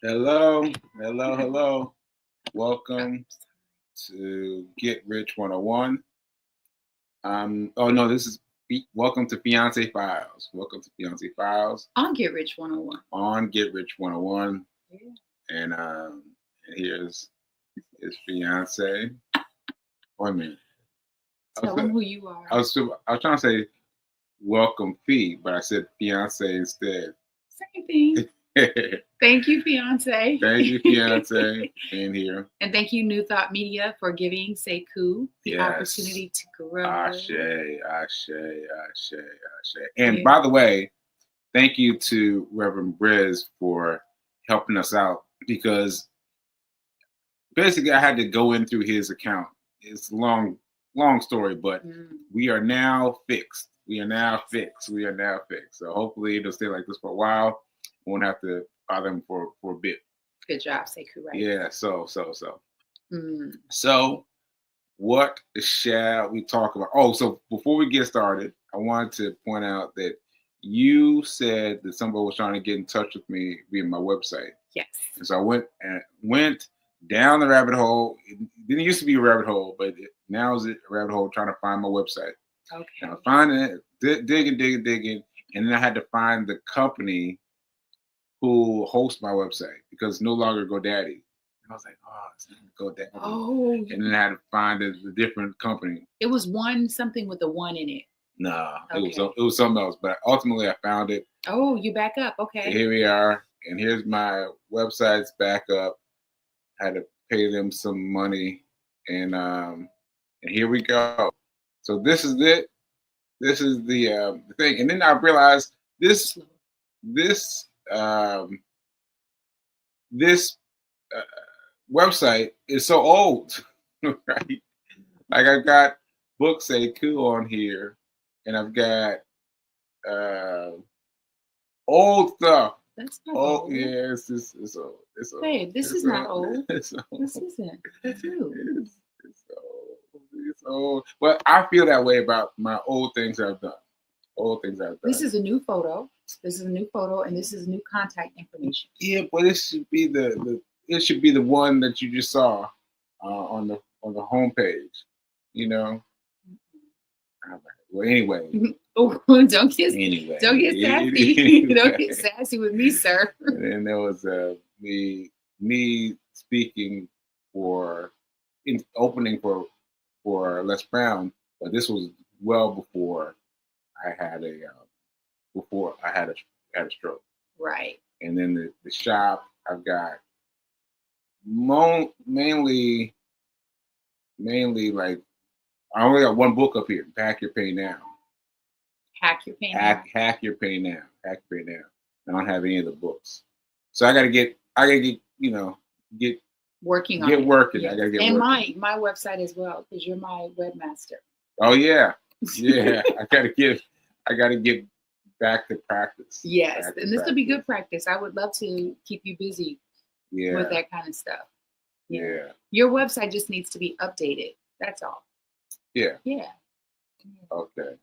Hello, hello, hello. Welcome to Get Rich 101. Oh no, this is welcome to Fiance Files. Welcome to Fiance Files On Get Rich 101. on Get Rich 101. Yeah. And here's his fiance. Wait a minute. Tell them who you are. I was trying to say welcome fee, but I said fiance instead. Same thing. Thank you, fiance. Thank you, fiance, being here. And thank you, New Thought Media, for giving Sekou the opportunity to grow. Ashe. And by the way, thank you to Reverend Briz for helping us out, because basically I had to go in through his account. It's a long story, but we are now fixed. So hopefully it'll stay like this for a while. Won't have to bother him for a bit. Good job, Sekou Writes. Yeah, so. So what shall we talk about? Oh, so before we get started, I wanted to point out that you said that somebody was trying to get in touch with me via my website. Yes. And so I went down the rabbit hole. It didn't used to be a rabbit hole, but now is a rabbit hole trying to find my website. Okay. And I was finding it, digging, and then I had to find the company who hosts my website, because it's no longer GoDaddy. And I was like, oh, it's not GoDaddy. Oh. And then I had to find a different company. It was something with a 1 in it. No, okay. it was something else. But ultimately, I found it. Oh, you back up. Okay. Here we are. And here's my website's back up. I had to pay them some money. And here we go. So this is it. This is the thing. And then I realized this website is so old, right? Like I've got book Sekou on here, and I've got old stuff. That's not old. Yeah, it's old. Babe, this is not old. This isn't. That's new. It's old. Well, I feel that way about my old things I've done. This is a new photo. And this is new contact information. Yeah, but it should be the one that you just saw on the homepage. You know. Well, anyway. Oh, don't get sassy. Don't get sassy with me, sir. And then there was me speaking opening for Les Brown, but this was well before I had a stroke. Right. And then the shop, I've got mainly like I only got one book up here. Hack Your Pay Now. Hack Your Pay Now. Hack Your Pay Now. I don't have any of the books, so I gotta get working on it. Yes. I gotta get and working. my website as well, because you're my webmaster. Oh yeah. I gotta get back to practice. Yes, and this will be good practice. I would love to keep you busy with that kind of stuff. Yeah. Your website just needs to be updated. That's all. Yeah. Yeah. Okay.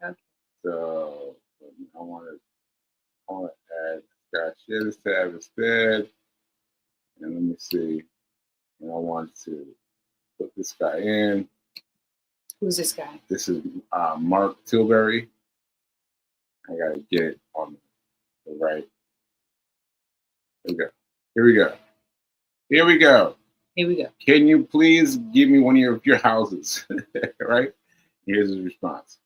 So I want to add Scott share this tab instead, and let me see. And I want to put this guy in. Who's this guy? This is Mark Tilbury. I gotta get it on the right. Here we go. Can you please give me one of your houses? Right? Here's his response.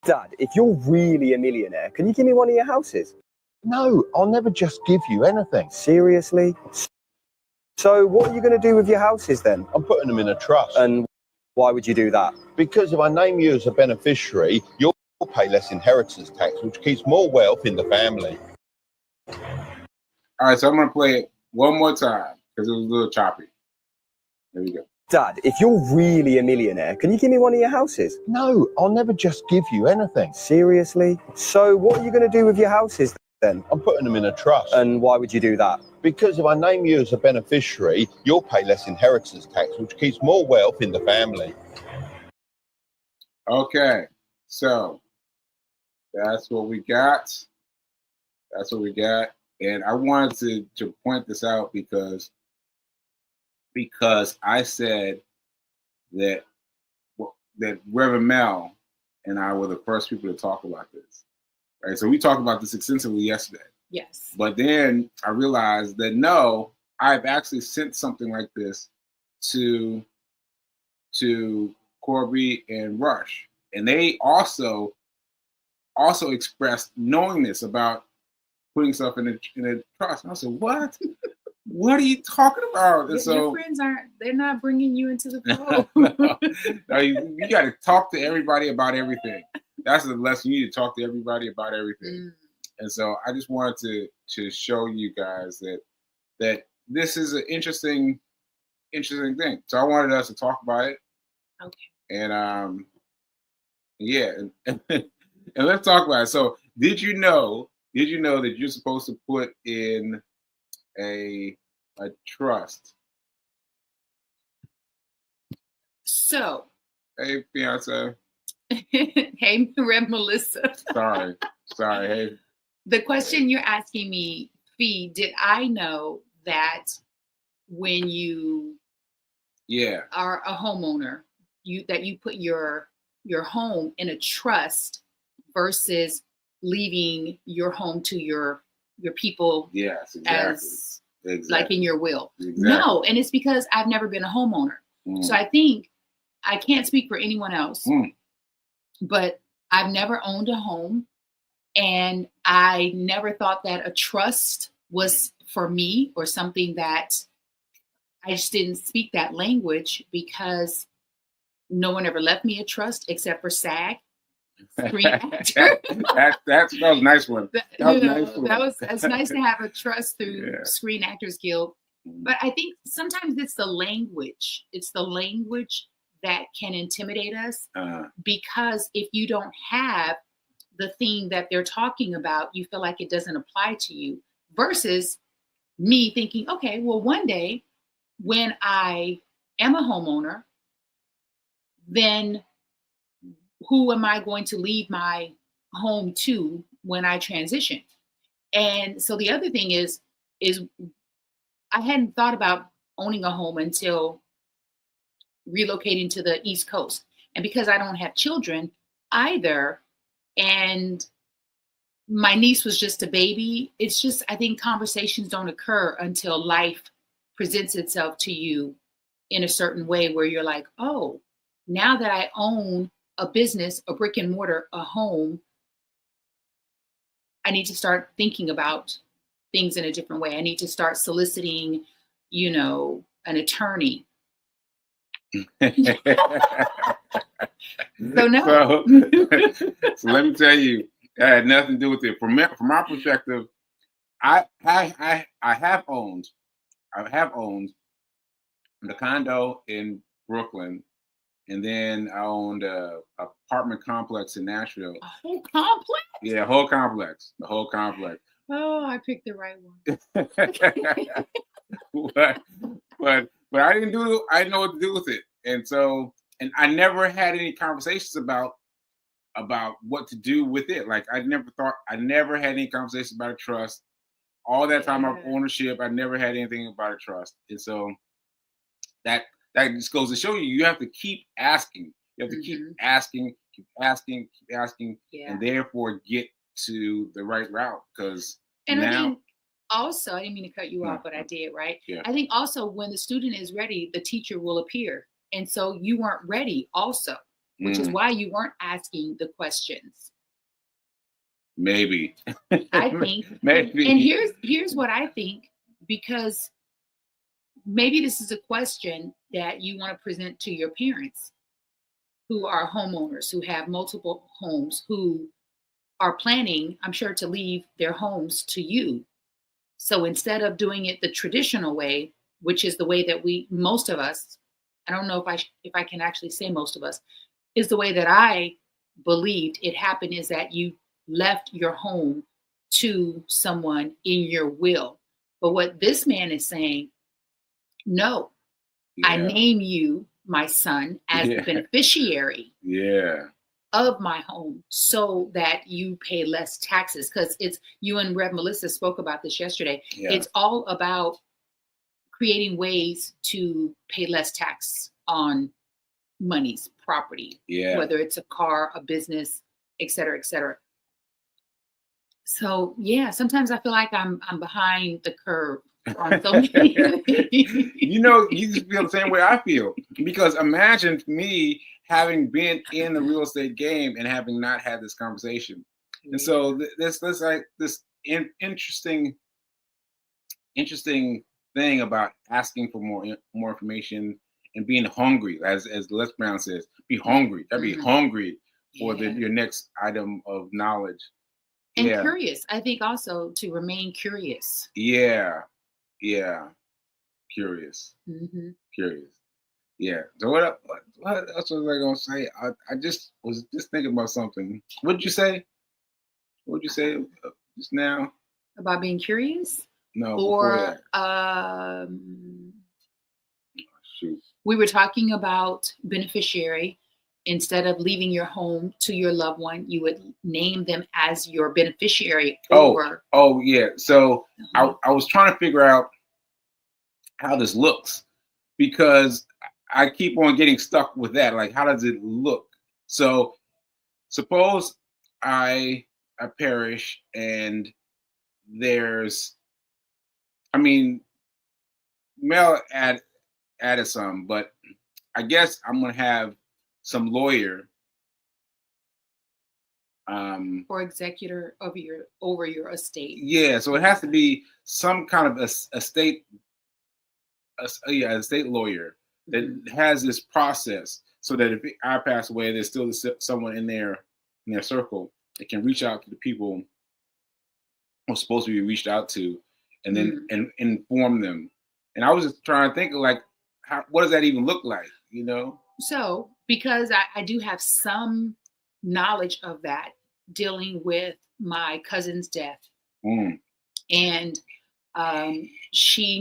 Dad, if you're really a millionaire, can you give me one of your houses? No, I'll never just give you anything. Seriously? So what are you going to do with your houses then? I'm putting them in a trust. And why would you do that? Because if I name you as a beneficiary, you'll pay less inheritance tax, which keeps more wealth in the family. All right, so I'm going to play it one more time because it was a little choppy. There we go. Dad, if you're really a millionaire, can you give me one of your houses? No, I'll never just give you anything. Seriously? So what are you going to do with your houses then? I'm putting them in a trust. And why would you do that? Because if I name you as a beneficiary, you'll pay less inheritance tax, which keeps more wealth in the family. Okay, so that's what we got. And I wanted to point this out because I said that that Reverend Mel and I were the first people to talk about this. Right. So we talked about this extensively yesterday. Yes. But then I realized that no, I've actually sent something like this to Corby and Rush. And they also expressed knowingness about putting stuff in a trust. And I said, what? What are you talking about? And so your friends they're not bringing you into the flow. no, you got to talk to everybody about everything. That's the lesson. You need to talk to everybody about everything. And so I just wanted to show you guys that this is an interesting thing. So I wanted us to talk about it. Okay. And yeah, and let's talk about it. So did you know that you're supposed to put in a trust? So Hey, fiance. Hey, Rev Melissa. Sorry. Hey. The question you're asking me, Fee, did I know that when you are a homeowner, you put your home in a trust versus leaving your home to your people? Yes, exactly. Like in your will. Exactly. No, and it's because I've never been a homeowner. So I think I can't speak for anyone else, but I've never owned a home, and I never thought that a trust was for me or something that I just didn't speak that language because no one ever left me a trust except for SAG. Screen actor. that was a nice one. It's nice to have a trust through Screen Actors Guild. But I think sometimes it's the language. It's the language that can intimidate us because if you don't have the thing that they're talking about, you feel like it doesn't apply to you versus me thinking, okay, well, one day when I am a homeowner, then who am I going to leave my home to when I transition? And so the other thing is I hadn't thought about owning a home until relocating to the East Coast. And because I don't have children either, and my niece was just a baby, it's just, I think conversations don't occur until life presents itself to you in a certain way where you're like, oh, now that I own a business, a brick and mortar, a home, I need to start thinking about things in a different way. I need to start soliciting, an attorney. So no. So let me tell you, that had nothing to do with it. From my perspective, I have owned the condo in Brooklyn, and then I owned a apartment complex in Nashville. A whole complex? Yeah, the whole complex. Oh, I picked the right one. but I didn't know what to do with it, and I never had any conversations about what to do with it. Like I never had any conversations about a trust. All that time of ownership, I never had anything about a trust, and so that just goes to show you have to keep asking. You have to keep asking, and therefore get to the right route. Because I think also, I didn't mean to cut you off, but I did, right? Yeah. I think also when the student is ready, the teacher will appear. And so you weren't ready also, which is why you weren't asking the questions. Maybe. I think. Maybe. And here's what I think, because maybe this is a question that you want to present to your parents who are homeowners, who have multiple homes, who are planning, I'm sure, to leave their homes to you. So instead of doing it the traditional way, which is the way that most of us, I don't know if I can actually say most of us, is the way that I believed it happened, is that you left your home to someone in your will. But what this man is saying, no, I name you, my son, as the beneficiary. Yeah. of my home so that you pay less taxes. Because it's, you and Rev Melissa spoke about this yesterday. Yeah. It's all about creating ways to pay less tax on monies, property, Yeah. whether it's a car, a business, et cetera, et cetera. So yeah, sometimes I feel like I'm behind the curve on so many things. You know, you just feel the same way I feel, because imagine me having been in the real estate game and having not had this conversation. And so this like this interesting thing about asking for more information and being hungry, as Les Brown says, be hungry. Gotta be hungry for your next item of knowledge. And curious. I think also to remain curious. Yeah. Curious. Curious. Yeah. So what else was I gonna say? I just was thinking about something. What'd you say? What'd you say just now? About being curious? No. Or shoot. We were talking about beneficiary. Instead of leaving your home to your loved one, you would name them as your beneficiary. Oh yeah. So I was trying to figure out how this looks, because I keep on getting stuck with that. Like, how does it look? So suppose I perish and there's, I mean, Mel added some, but I guess I'm gonna have some lawyer or executor of over your estate. Yeah, so it has to be some kind of estate lawyer that has this process, so that if I pass away, there's still someone in their circle that can reach out to the people who's supposed to be reached out to, and then and inform them. And I was just trying to think of, like, what does that even look like, you know? So because I do have some knowledge of that, dealing with my cousin's death. And she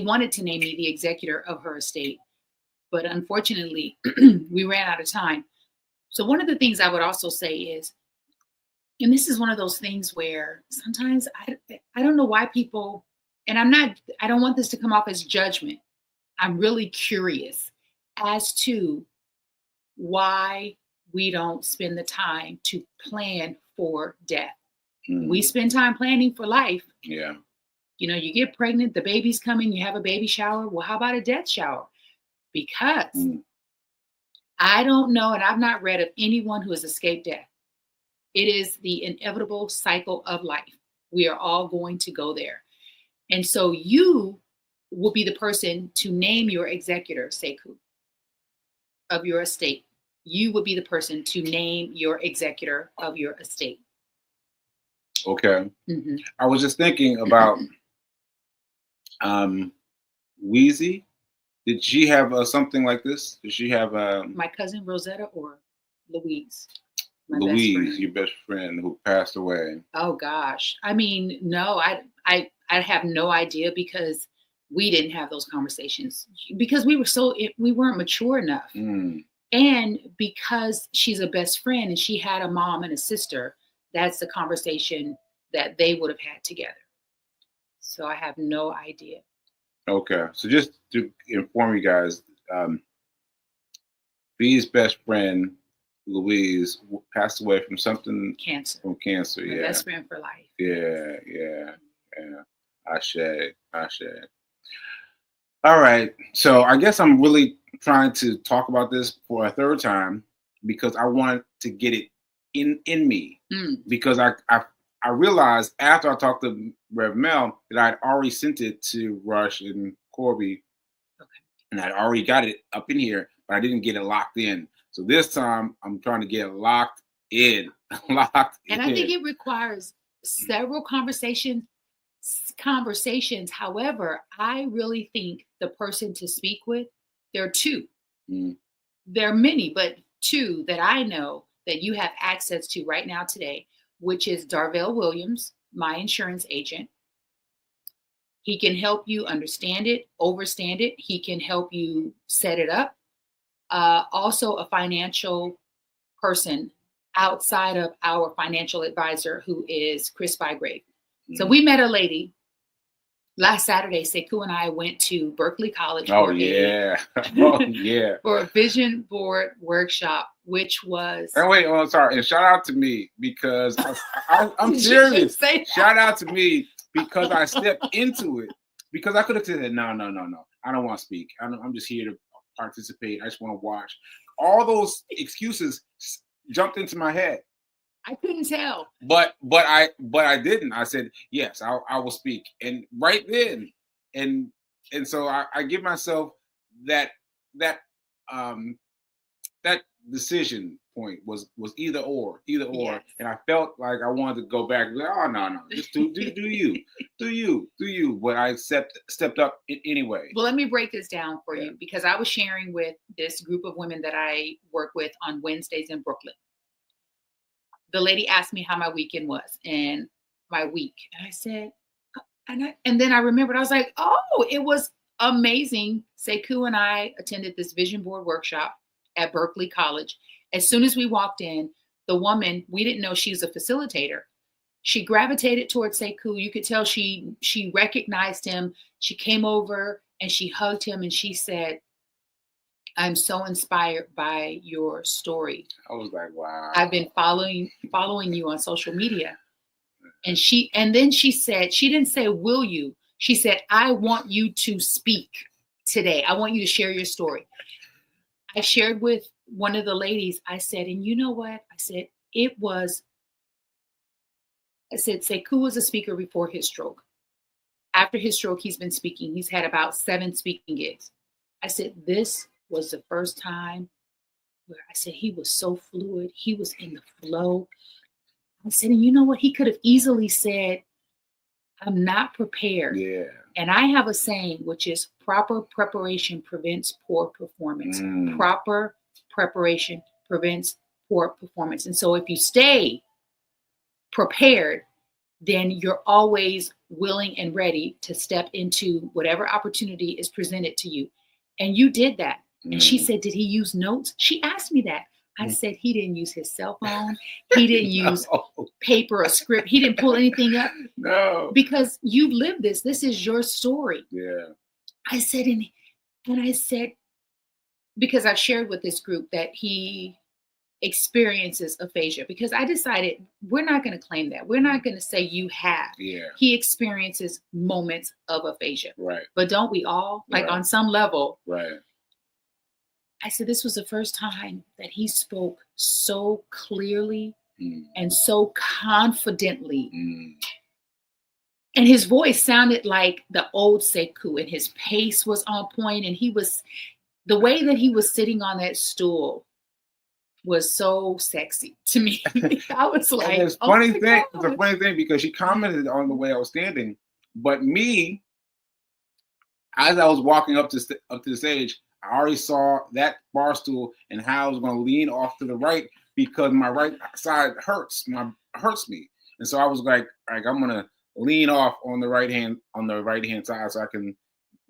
wanted to name me the executor of her estate, but unfortunately we ran out of time. So one of the things I would also say is, and this is one of those things where sometimes I don't know why people, and I don't want this to come off as judgment. I'm really curious as to why we don't spend the time to plan for death. We spend time planning for life. Yeah. You know, you get pregnant, the baby's coming, you have a baby shower. Well, how about a death shower? Because I don't know, and I've not read of anyone who has escaped death. It is the inevitable cycle of life. We are all going to go there. And so you will be the person to name your executor, Sekou, of your estate. You would be the person to name your executor of your estate. Okay. I was just thinking about Weezy. Did she have something like this? Did she have my cousin Rosetta or Louise? Louise, your best friend who passed away. Oh gosh. I mean, no, I have no idea, because we didn't have those conversations, because we weren't mature enough. And because she's a best friend and she had a mom and a sister, that's the conversation that they would have had together. So I have no idea. Okay. So just to inform you guys, B's best friend, Louise, passed away from something. Cancer. From cancer, My best friend for life. Yeah. Ashe. All right. So I guess I'm really trying to talk about this for a third time, because I want to get it in me. Because I realized after I talked to Rev Mel that I'd already sent it to Rush and Corby. Okay. And I'd already got it up in here, but I didn't get it locked in. So this time I'm trying to get it locked in. And I think it requires several conversations. However, I really think the person to speak with, there are two. There are many, but two that I know that you have access to right now today, which is Darvell Williams, my insurance agent. He can help you understand it, overstand it. He can help you set it up. Also a financial person outside of our financial advisor, who is Chris Bygrave. So we met a lady last Saturday. Sekou and I went to Berkeley College Oh, for yeah. Oh, yeah. for a vision board workshop, which was. And wait, oh, sorry. And shout out to me because I'm serious. Shout out to me because I stepped into it. Because I could have said, no. I don't want to speak. I'm just here to participate. I just want to watch. All those excuses jumped into my head. I couldn't tell. But I didn't. I said, yes, I will speak. And right then, and so I give myself that decision point was either or, Yes. and I felt like I wanted to go back. Like, oh no, just do you. But I stepped up anyway. Well, let me break this down for you, because I was sharing with this group of women that I work with on Wednesdays in Brooklyn. The lady asked me how my weekend was and my week, and I said, and then I remembered. I was like, oh, it was amazing. Sekou and I attended this vision board workshop at Berkeley College. As soon as we walked in, the woman, we didn't know she was a facilitator. She gravitated towards Sekou. You could tell she recognized him. She came over and she hugged him and she said, I'm so inspired by your story. I was like, wow. I've been following you on social media. And then she said, she didn't say, will you? She said, I want you to speak today. I want you to share your story. I shared with one of the ladies, I said, and you know what? I said, Sekou was a speaker before his stroke. After his stroke, he's been speaking. He's had about 7 speaking gigs. I said, this was the first time where I said he was so fluid. He was in the flow. I said, and you know what? He could have easily said, I'm not prepared. Yeah. And I have a saying, which is proper preparation prevents poor performance. Proper preparation prevents poor performance. And so if you stay prepared, then you're always willing and ready to step into whatever opportunity is presented to you. And you did that. And she said, did he use notes? She asked me that. I said, he didn't use his cell phone. He didn't use paper or script. He didn't pull anything up. No. Because you lived this. This is your story. Yeah. I said, and I said, because I've shared with this group that he experiences aphasia, because I decided we're not going to claim that. We're not going to say you have. Yeah. He experiences moments of aphasia. Right. But don't we all? Like on some level. Right. I said, this was the first time that he spoke so clearly and so confidently. And his voice sounded like the old Sekou, and his pace was on point. And the way that he was sitting on that stool was so sexy to me. I was like, it's a funny thing because she commented on the way I was standing, but me, as I was walking up to the stage, I already saw that bar stool and how I was going to lean off to the right because my right side hurts me, and so I was like I'm going to lean off on the right hand side so I can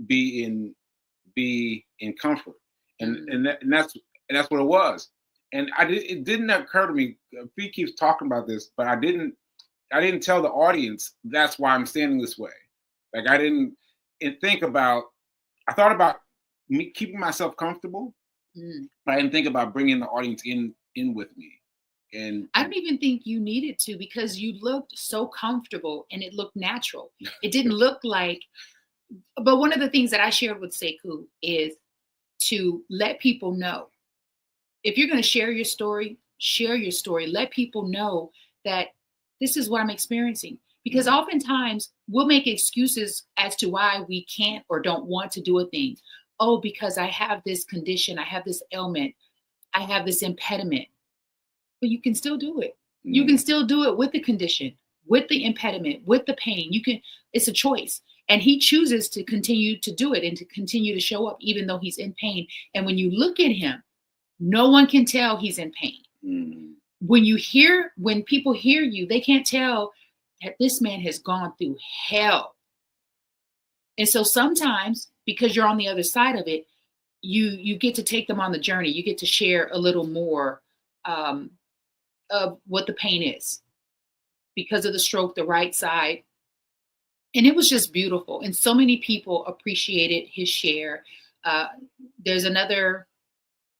be in comfort, and that's what it was. And it didn't occur to me. Fee keeps talking about this, but I didn't tell the audience that's why I'm standing this way. Like I thought about me keeping myself comfortable, but I didn't think about bringing the audience in with me. And I don't even think you needed to, because you looked so comfortable and it looked natural. It didn't look like. But one of the things that I shared with Sekou is to let people know, if you're going to share your story, let people know that this is what I'm experiencing. Because oftentimes we'll make excuses as to why we can't or don't want to do a thing. Oh, because I have this condition, I have this ailment, I have this impediment. But you can still do it. You can still do it with the condition, with the impediment, with the pain. It's a choice. And he chooses to continue to do it and to continue to show up even though he's in pain. And when you look at him, no one can tell he's in pain. When people hear you, they can't tell that this man has gone through hell. And so sometimes, because you're on the other side of it, you get to take them on the journey. You get to share a little more of what the pain is because of the stroke, the right side. And it was just beautiful. And so many people appreciated his share. There's another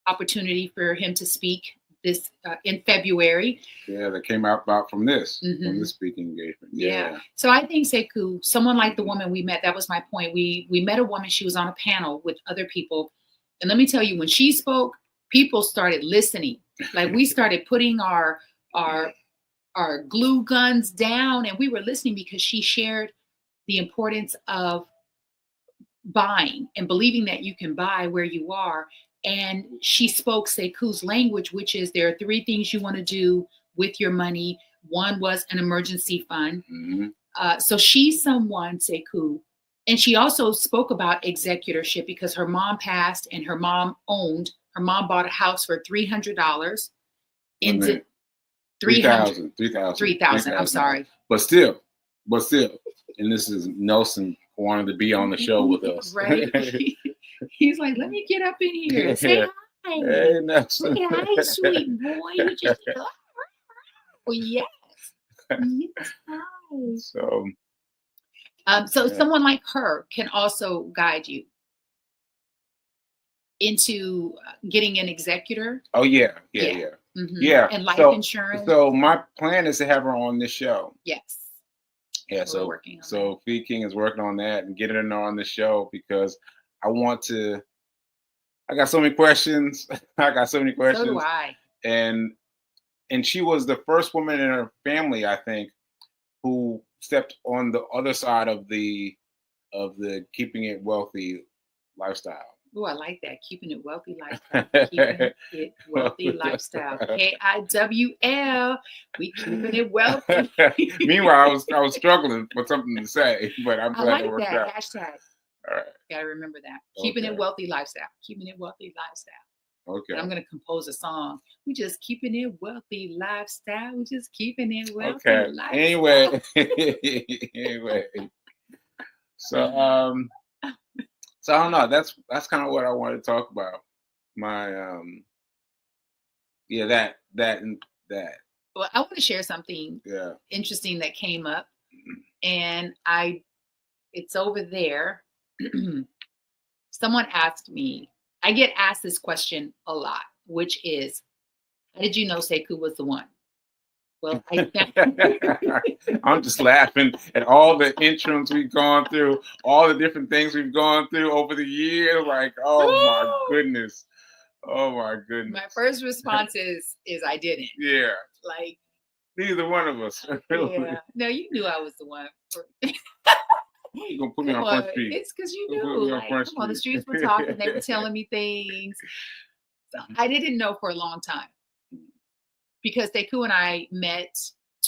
opportunity for him to speak this in February. Yeah, that came out about from this speaking engagement. Yeah. So I think Sekou, someone like the woman we met, that was my point. We met a woman, she was on a panel with other people. And let me tell you, when she spoke, people started listening. Like we started putting our glue guns down and we were listening because she shared the importance of buying and believing that you can buy where you are. And she spoke Sekou's language, which is there are 3 things you want to do with your money. One was an emergency fund. So she's someone, Sekou, and she also spoke about executorship because her mom passed and her mom bought a house for $300. Into $3,000. I'm sorry. But still, and this is Nelson wanting to be on the show with us. Right. He's like, let me get up in here. Say hi. Hey, Nelson. Say hi, sweet boy. You just yes. Yes. So someone like her can also guide you into getting an executor. Oh yeah. Yeah. And life insurance. So my plan is to have her on this show. Yes. Yeah. So Fee King is working on that and getting her on the show because I got so many questions. So do I. And she was the first woman in her family, I think, who stepped on the other side of the keeping it wealthy lifestyle. Oh, I like that. Keeping it wealthy lifestyle. Keeping it wealthy lifestyle. KIWL. We keeping it wealthy. Meanwhile, I was struggling for something to say, but I'm glad it worked out. Hashtag. All right. Gotta remember that. Keeping it wealthy lifestyle. Keeping it wealthy lifestyle. Okay. And I'm gonna compose a song. We just keeping it wealthy lifestyle. We just keeping it wealthy lifestyle. Anyway. So I don't know. That's kind of what I wanted to talk about. My that and that. Well, I want to share something interesting that came up, and it's over there. Someone asked me. I get asked this question a lot, which is, how did you know Sekou was the one? Well, I'm just laughing at all the interims we've gone through, all the different things we've gone through over the years. Like, oh my goodness. My first response is I didn't. Yeah. Like, neither one of us. Yeah. No, you knew I was the one. You're gonna put me on Front Street. It's because you knew. Like, come on, the streets were talking. They were telling me things. So I didn't know for a long time. Because Sekou and I met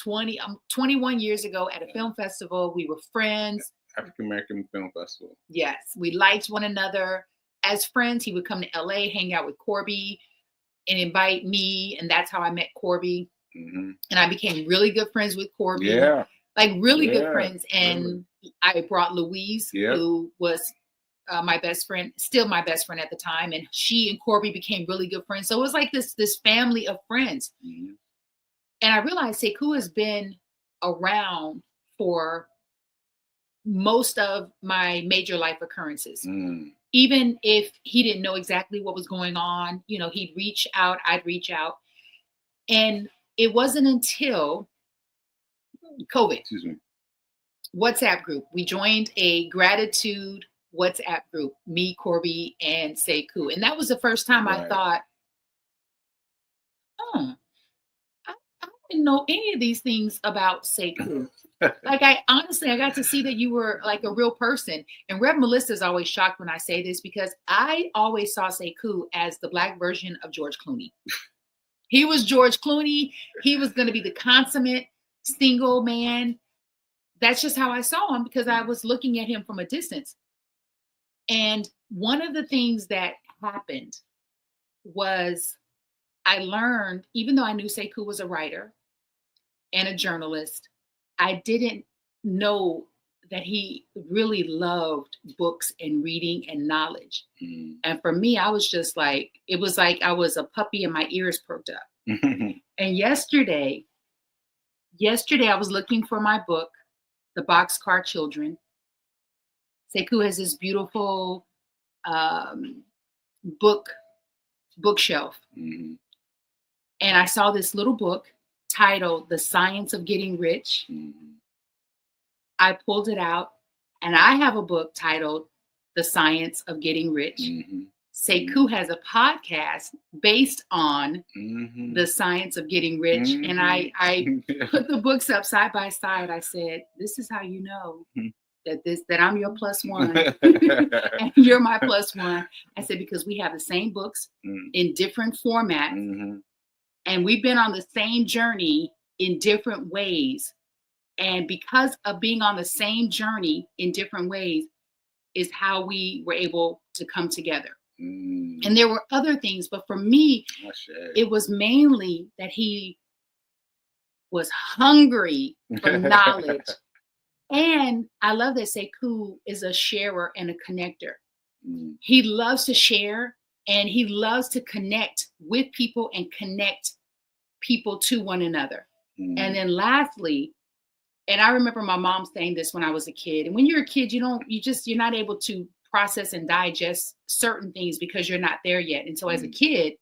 21 years ago at a film festival. We were friends. African American Film Festival. Yes, we liked one another. As friends, he would come to LA, hang out with Corby, and invite me. And that's how I met Corby. And I became really good friends with Corby. Yeah. Like really good friends. And I brought Louise, who was my best friend, still my best friend at the time, and she and Corby became really good friends. So it was like this family of friends. And I realized Sekou has been around for most of my major life occurrences. Even if he didn't know exactly what was going on, he'd reach out, I'd reach out. And it wasn't until COVID, WhatsApp group, we joined a gratitude WhatsApp group, me, Corby, and Sekou. And that was the first time I thought, I didn't know any of these things about Sekou. Like, I got to see that you were like a real person. And Rev Melissa's always shocked when I say this because I always saw Sekou as the Black version of George Clooney. He was George Clooney. He was going to be the consummate single man. That's just how I saw him because I was looking at him from a distance. And one of the things that happened was I learned, even though I knew Sekou was a writer and a journalist, I didn't know that he really loved books and reading and knowledge. And for me, I was just like, it was like I was a puppy and my ears perked up. And yesterday I was looking for my book, The Boxcar Children. Sekou has this beautiful bookshelf. Mm-hmm. And I saw this little book titled The Science of Getting Rich. Mm-hmm. I pulled it out, and I have a book titled The Science of Getting Rich. Mm-hmm. Sekou has a podcast based on mm-hmm. The Science of Getting Rich. Mm-hmm. And I put the books up side by side. I said, this is how you know that I'm your plus one and you're my plus one. I said, because we have the same books in different formats. Mm-hmm. And we've been on the same journey in different ways. And because of being on the same journey in different ways is how we were able to come together. Mm. And there were other things, but for me, it was mainly that he was hungry for knowledge. And I love that Sekou is a sharer and a connector. Mm. He loves to share, and he loves to connect with people and connect people to one another. Mm. And then lastly, and I remember my mom saying this when I was a kid, and when you're a kid, you're not able to process and digest certain things because you're not there yet. And so as a kid,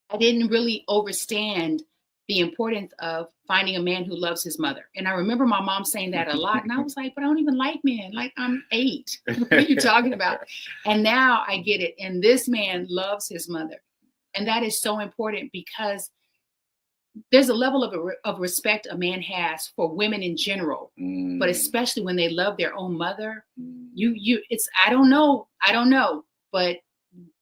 I didn't really understand the importance of finding a man who loves his mother. And I remember my mom saying that a lot. And I was like, but I don't even like men. Like, I'm 8. What are you talking about? And now I get it. And this man loves his mother. And that is so important because there's a level of respect a man has for women in general, but especially when they love their own mother. I don't know, but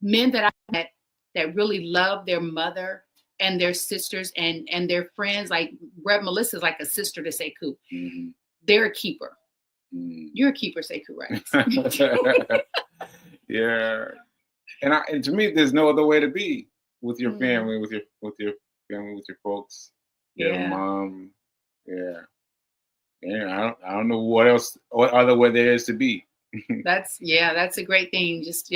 men that I met that really love their mother and their sisters and their friends, like Rev Melissa's like a sister to Sekou. Mm-hmm. They're a keeper. You're a keeper, Sekou Writes. Yeah, and to me, there's no other way to be with your family, with your family, with your folks, your mom. Yeah. I don't know what other way there is to be. That's a great thing. Just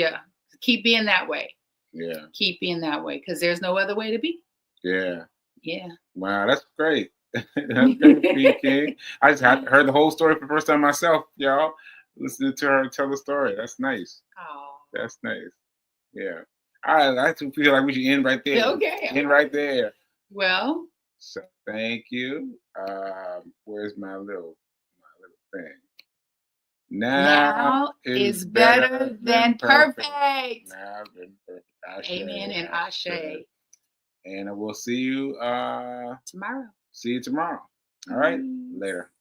keep being that way. Yeah. Keep being that way because there's no other way to be. Yeah. Yeah. Wow, that's great. That's great, PK. I just heard the whole story for the first time myself, y'all. Listening to her tell the story. That's nice. Oh. That's nice. Yeah. I feel like we should end right there. Okay. End right there. Well. So thank you. Where's my little thing? Now is better than perfect. Now than perfect. Ashe, amen and ashe. And we'll see you tomorrow. See you tomorrow. All right. Later.